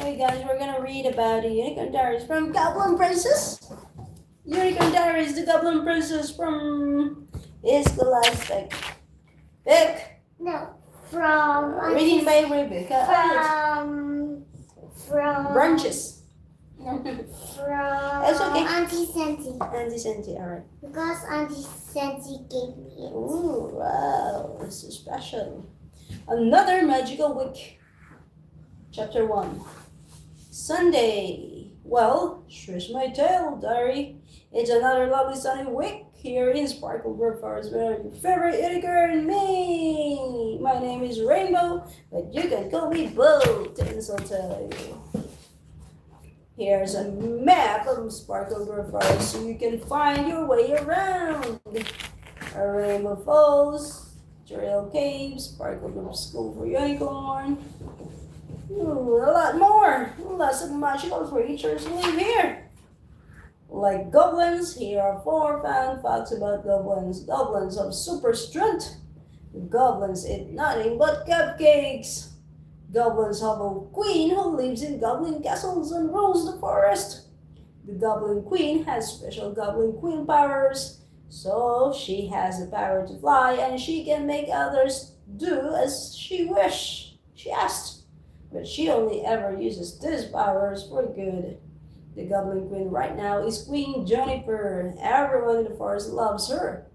Hey guys, we're gonna read about the Unicorn Diaries from Goblin Princess. Unicorn Diaries, the Goblin Princess from Scholastic. Vic. No, from Reading by Rebecca. From Branches. from That's okay. Auntie Santi. Auntie Santi, alright. Because Auntie Santi gave me it. Ooh, wow, this is special. Another magical week. Chapter 1. Sunday. Well, here's my tale, diary. It's another lovely sunny week here in Sparkle Grove Forest with your favorite unicorn, me. My name is Rainbow, but you can call me Bolt, and I'll tell you. Here's a map of Sparkle Grove Forest so you can find your way around. A Rainbow Falls, Trail Caves, Sparkle Grove School for Unicorn. Ooh, a lot more. Lots of magical creatures live here. Like goblins, here are 4 fun facts about goblins. Goblins have super strength. Goblins eat nothing but cupcakes. Goblins have a queen who lives in goblin castles and rules the forest. The goblin queen has special goblin queen powers. So she has the power to fly and she can make others do as she asks. But she only ever uses these powers for good. The Goblin Queen right now is Queen Juniper. Everyone in the forest loves her.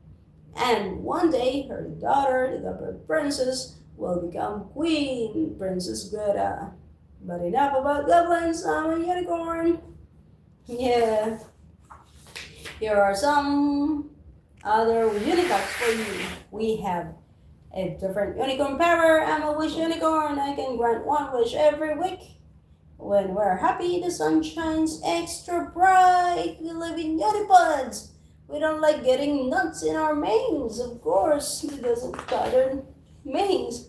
And one day, her daughter, the Goblin Princess, will become Queen Princess Greta. But enough about goblins, I'm a unicorn. Yeah. Here are some other unicorns for you. We have a different unicorn power. I'm a wish unicorn. I can grant 1 wish every week. When we're happy, the sun shines extra bright. We live in unipods. We don't like getting nuts in our manes, of course. It doesn't pattern manes.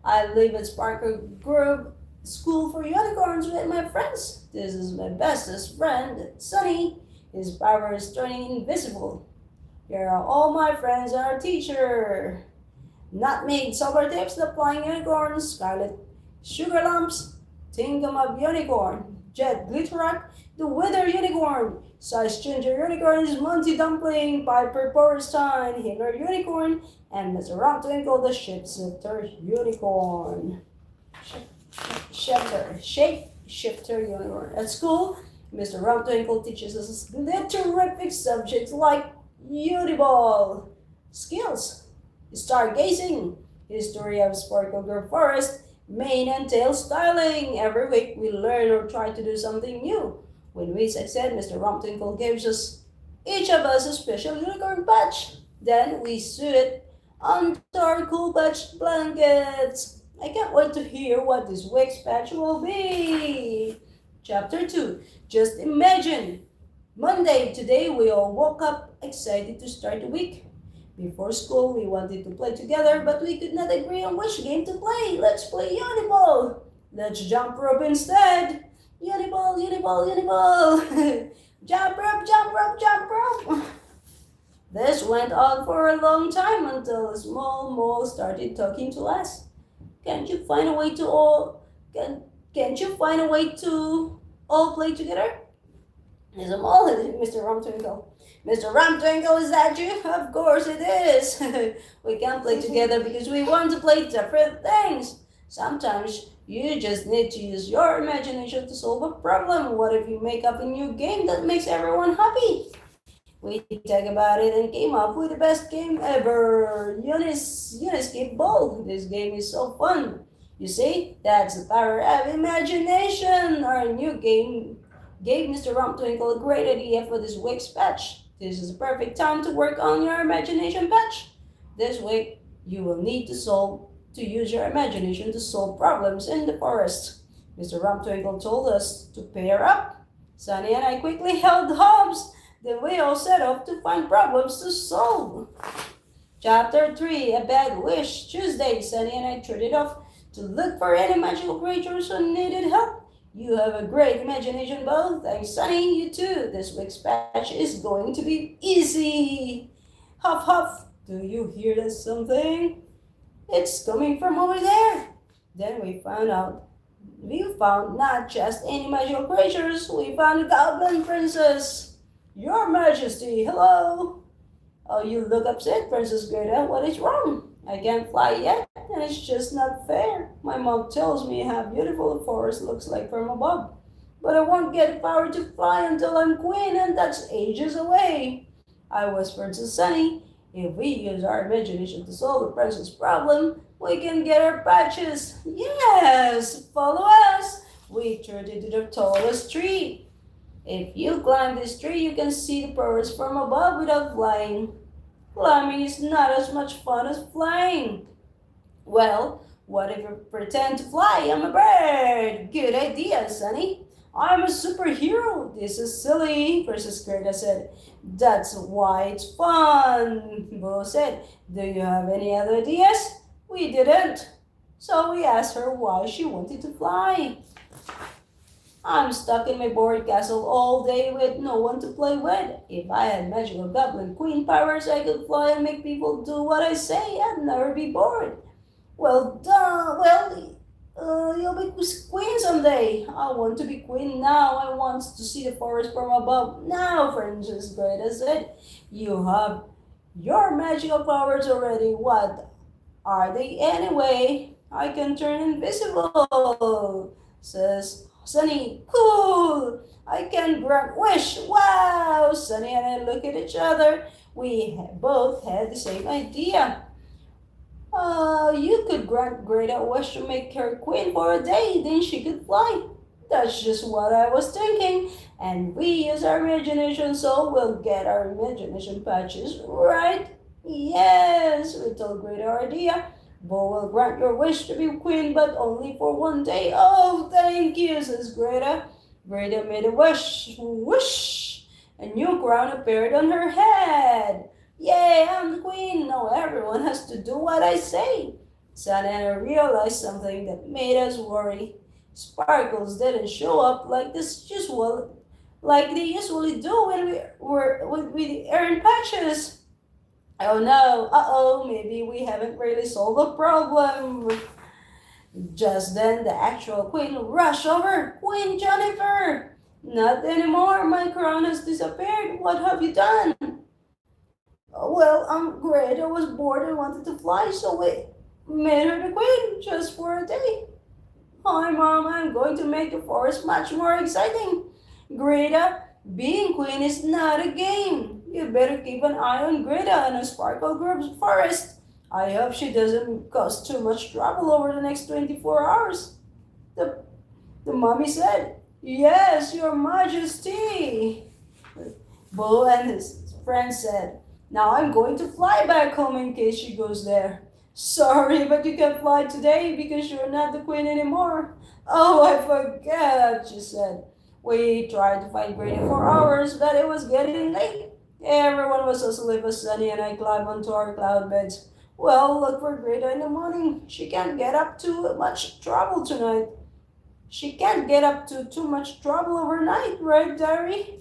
I live at Sparkle Grove School for Unicorns with my friends. This is my bestest friend, Sunny. His power is turning invisible. Here are all my friends and our teacher. Nutmeg, Silver Tips, the Flying Unicorn, Scarlet Sugar Lumps, Tinkamob Unicorn, Jet Glitterock, the Wither Unicorn, Size Ginger Unicorns, Monty Dumpling, Piper Porstein, Hitler Unicorn, and Mr. Rumtwinkle, the Shapeshifter Unicorn. Shapeshifter Unicorn. At school, Mr. Rumtwinkle teaches us terrific subjects like Uniball, skills, stargazing, history of Sparkle Grove Forest, mane and tail styling. Every week we learn or try to do something new. When we succeed, Mr. Rumtwinkle gives us each of us a special unicorn patch. Then we sew it onto our cool patch blankets. I can't wait to hear what this week's patch will be. Chapter 2. Just imagine. Monday, today we all woke up excited to start the week. Before school, we wanted to play together, but we could not agree on which game to play. Let's play Uniball. Let's jump rope instead. Uniball, Uniball, Uniball. Jump rope, jump rope, jump rope. This went on for a long time until a small mole started talking to us. Can't you find a way to all play together? Is a mole, Mr. Rumtwinkle. Mr. Rumtwinkle, is that you? Of course it is. We can't play together because we want to play different things. Sometimes you just need to use your imagination to solve a problem. What if you make up a new game that makes everyone happy? We talked about it and came up with the best game ever. Uniscape Ball. This game is so fun. You see, that's the power of imagination. Our new game gave Mr. Rumtwinkle a great idea for this week's patch. This is the perfect time to work on your imagination patch. This week, you will need to use your imagination to solve problems in the forest. Mr. Rumtwinkle told us to pair up. Sunny and I quickly held hands. Then we all set off to find problems to solve. Chapter 3, A Bad Wish. Tuesday, Sunny and I treated off to look for any magical creatures who needed help. You have a great imagination, Bo. Thanks, Sunny. You too. This week's patch is going to be easy. Huff, huff. Do you hear that something? It's coming from over there. Then we found out We found not just any magical creatures, we found a goblin princess. Your Majesty, hello. Oh, you look upset, Princess Greta. What is wrong? I can't fly yet, and it's just not fair. My mom tells me how beautiful the forest looks like from above. But I won't get the power to fly until I'm queen, and that's ages away. I whispered to Sunny, if we use our imagination to solve the princess problem, we can get our patches. Yes, follow us. We turned into the tallest tree. If you climb this tree, you can see the forest from above without flying. Climbing is not as much fun as flying. Well, what if I pretend to fly? I'm a bird. Good idea, Sonny. I'm a superhero. This is silly, Princess Gerda said. That's why it's fun, Bo said. Do you have any other ideas? We didn't. So we asked her why she wanted to fly. I'm stuck in my board castle all day with no one to play with. If I had magical goblin queen powers, I could fly and make people do what I say. I'd never be bored. Well, duh. Well, you'll be queen someday. I want to be queen now. I want to see the forest from above. Now, Princess Greta said, you have your magical powers already. What are they anyway? I can turn invisible, says Sunny. Cool! I can grant wish. Wow! Sunny and I look at each other. We both had the same idea. You could grant Greta a wish to make her queen for a day, then she could fly. That's just what I was thinking. And we use our imagination, so we'll get our imagination patches, right? Yes, we told Greta our idea. Bo will grant your wish to be queen, but only for one day. Oh, thank you, says Greta. Greta made a wish. Whoosh! A new crown appeared on her head. Yay, I'm the queen. Now everyone has to do what I say. Santa Ana realized something that made us worry. Sparkles didn't show up like they usually do when we earn patches. Oh no, uh-oh, maybe we haven't really solved the problem. Just then the actual queen rushed over. Queen Jennifer! Not anymore, my crown has disappeared. What have you done? Oh, well, I'm great. I was bored and wanted to fly, so we made her the queen just for a day. Hi, Mom, I'm going to make the forest much more exciting. Greta, being queen is not a game. You better keep an eye on Greta and a Sparkle Group's forest. I hope she doesn't cause too much trouble over the next 24 hours. The, the mummy said, yes, your majesty. Bo and his friend said, now I'm going to fly back home in case she goes there. Sorry, but you can't fly today because you're not the queen anymore. Oh, I forgot, she said. We tried to find Greta for hours, but it was getting late. Everyone was asleep as Sunny and I climbed onto our cloud beds. Well, look for Greta in the morning. She can't get up to much trouble tonight. She can't get up to too much trouble overnight, right, Diary?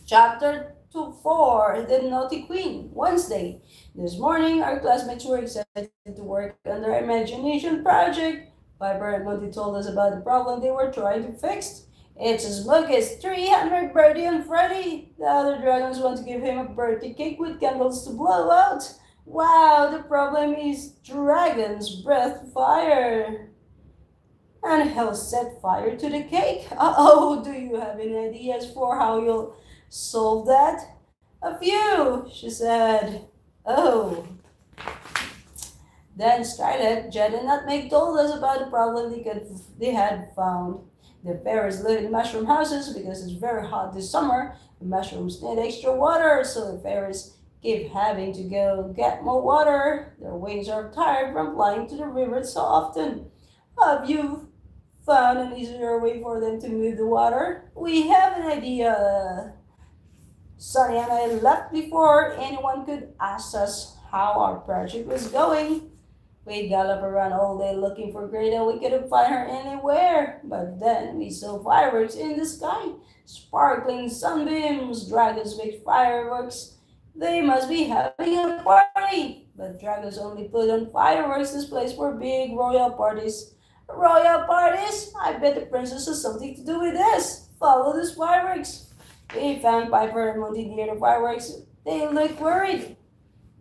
Chapter 4, The Naughty Queen, Wednesday. This morning, our classmates were excited to work on their imagination project. Piper and Monty told us about the problem they were trying to fix. It's as big as 300 Birdie and Freddy. The other dragons want to give him a birthday cake with candles to blow out. Wow, the problem is dragons breathe fire. And he'll set fire to the cake. Uh-oh, do you have any ideas for how you'll solve that? A few, she said. Oh. Then Scarlet, Jed, and Nutmeg told us about the problem they had found. The fairies live in mushroom houses because it's very hot this summer. The mushrooms need extra water, so the fairies keep having to go get more water. Their wings are tired from flying to the river so often. Have you found an easier way for them to move the water? We have an idea. Sunny and I left before anyone could ask us how our project was going. We galloped around all day looking for Greta. We couldn't find her anywhere. But then we saw fireworks in the sky. Sparkling sunbeams. Dragons make fireworks. They must be having a party. But dragons only put on fireworks displays for big royal parties. Royal parties? I bet the princess has something to do with this. Follow these fireworks. We found Piper and Monty near the fireworks. They look worried.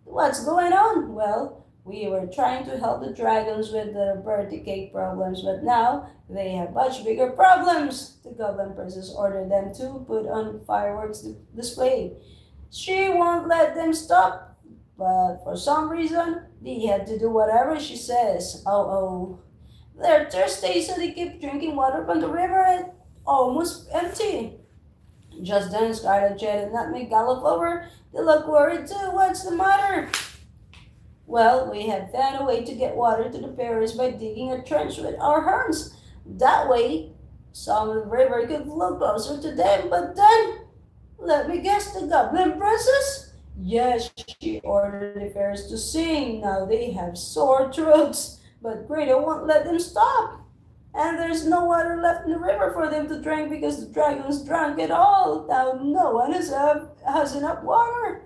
What's going on? Well, we were trying to help the dragons with the birthday cake problems, but now they have much bigger problems. The Goblin Princess ordered them to put on fireworks display. She won't let them stop, but for some reason, they had to do whatever she says. Oh. They're thirsty, so they keep drinking water from the river and almost empty. Just then, Scarlet Jet and Nutmeg gallop over. They look worried too. What's the matter? Well, we have found a way to get water to the fairies by digging a trench with our horns. That way, some of the river could flow closer to them. But then, let me guess, the Goblin Princess? Yes, she ordered the fairies to sing. Now they have sore throats, but Greta won't let them stop. And there's no water left in the river for them to drink because the dragons drank it all. Now no one has enough water.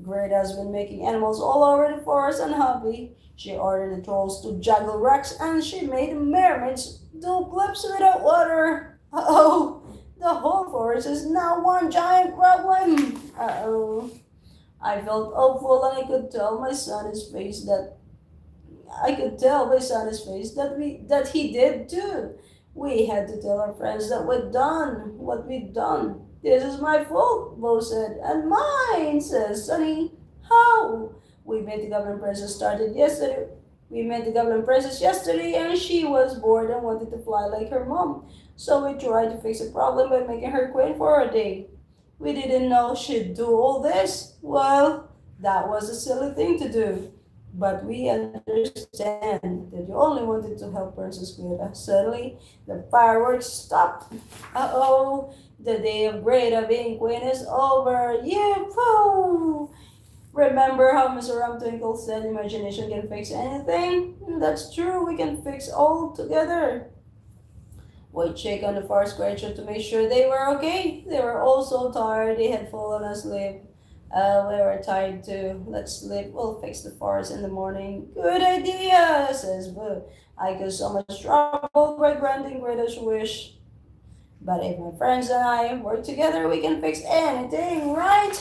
Greta has been making animals all over the forest unhappy. She ordered the trolls to juggle wrecks and she made the mermaids do flips without water. Uh-oh, the whole forest is now one giant problem. Uh-oh. I felt awful and I could tell by Sonny's face that that he did too. We had to tell our friends that we'd done what we'd done. This is my fault, Bo said. And mine, says Sonny. How? We met the Goblin Princess yesterday and she was bored and wanted to fly like her mom. So we tried to fix the problem by making her queen for a day. We didn't know she'd do all this. Well, that was a silly thing to do. But we understand that you only wanted to help Princess Greta. Suddenly, the fireworks stopped. Uh-oh, the day of Greta being queen is over. Yee-hoo! Remember how Mr. Rumtwinkle said imagination can fix anything? That's true, we can fix all together. We checked on the forest creature to make sure they were okay. They were all so tired they had fallen asleep. We were tired too. Let's sleep. We'll fix the forest in the morning. Good idea, says Boo. I caused so much trouble by granting Greta's wish. But if my friends and I work together, we can fix anything, right?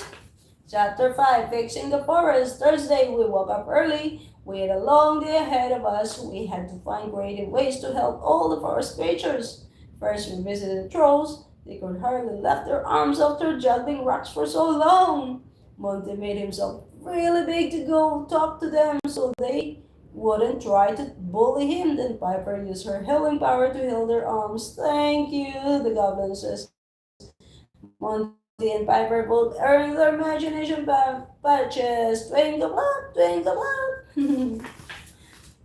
Chapter 5, Fixing the Forest. Thursday, we woke up early. We had a long day ahead of us. We had to find creative ways to help all the forest creatures. First, we visited the trolls. They could hardly lift their arms after juggling rocks for so long. Monty made himself really big to go talk to them so they wouldn't try to bully him. Then Piper used her healing power to heal their arms. Thank you, the goblin says. Monty and Piper both earned their imagination patches. Twinkle plop, twinkle plop.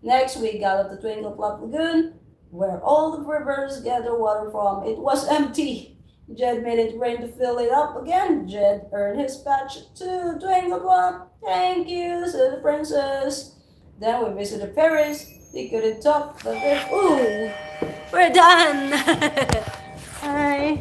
Next, we galloped to Twinkle Plop Lagoon, where all the rivers gather water from. It was empty. Jed made it rain to fill it up again. Jed earned his patch too. Twinkle Plop. Thank you, said the princess. Then we visited the fairies. They couldn't talk, but they... Ooh! We're done! Hi!